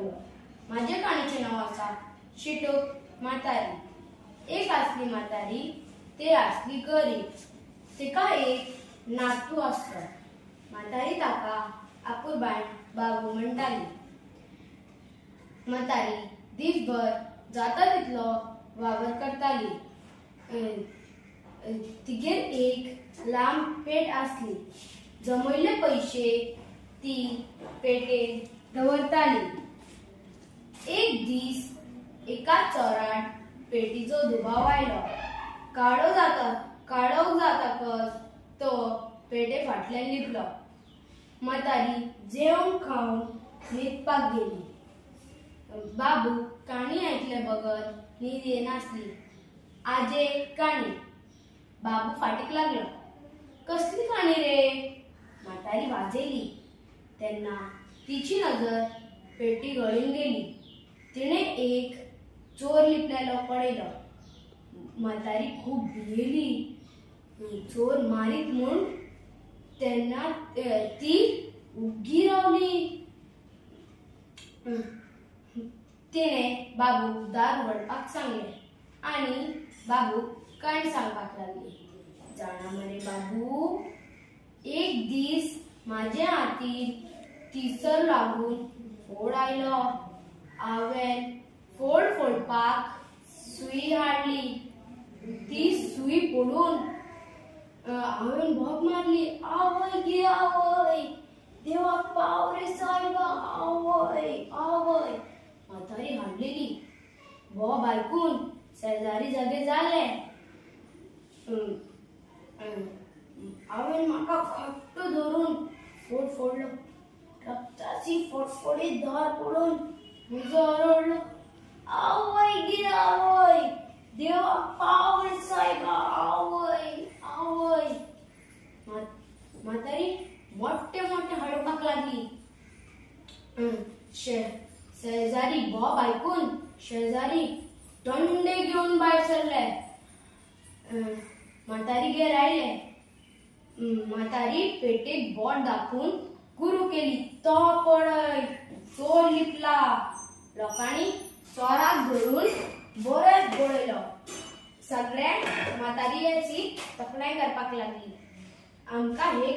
बरोबर. माझ्या काणयेचें नाव आसा शिटूक म्हातारी. एक आसली म्हातारी, ते आसली गरीब. तिका एक नातू आसलो. म्हातारी ताका आपुरबाय बाबू म्हणटाली. म्हातारी दिसभर जाता तितलो वावर करताली. तिगेर एक लांब पेट आसली. जमयल्ले पैशे ती पेटेन दवरताली. एक दीस एका चोरान पेटीचो दुबाव आयलो. काळोख जातकच तो पेटे फाटल्यान लिपलो. म्हातारी जेवण खावन न्हिदपाक गेली. बाबू काणी आयकले बगर न्हीद येनासली. आजे काणी. बाबू फाटीक लागलो. कसली काणी रे? म्हातारी वाजयली. तेन्ना तिची नजर पेटी गळून गेली. तिणे एक चोर लिपलेलो पळयलो. म्हातारी खूब भियेली. चोर मारीत म्हूण तेन्ना ती उग्गी रावली. तिणे बाबूक दार उगडपाक सांगले आनी बाबूक काणी सांगपाक लागली. जाणा मरे बाबू, एक दीस म्हाज्या हातीन तिसर लागून फोड आयलो. हांवें फोड फोडपाक सुई हाडली. ती सुई पडून हांवें भोक मारली. आवय गे आवय, देवा पाव रे सायबा, आवय आवय. म्हातारी हाडलेली. बोब आयकून शेजारी जागे जाले. हांवें म्हाका घट्ट धरून फोड फोडलो. रक्ताची फडफडीत धार पडून म्हजो ओरडलो. आवय गे आवय, देवा पाव रे सायबा, आवय आवय. म्हातारी मोठे मोठे हाडपाक लागली. शेजारी बोब आयकून शेजारी दंडे घेवन भायर सरले. म्हातारीगेर आयले. म्हातारी पेटेक बोट दाखोवन कुरू केली. तो पळय, चोर लिपला. लोकांनी चोराक धरून बरेच बळयलो. सगळ्यांक म्हातारयेची तोखणाय करपाक लागली. आमकां हे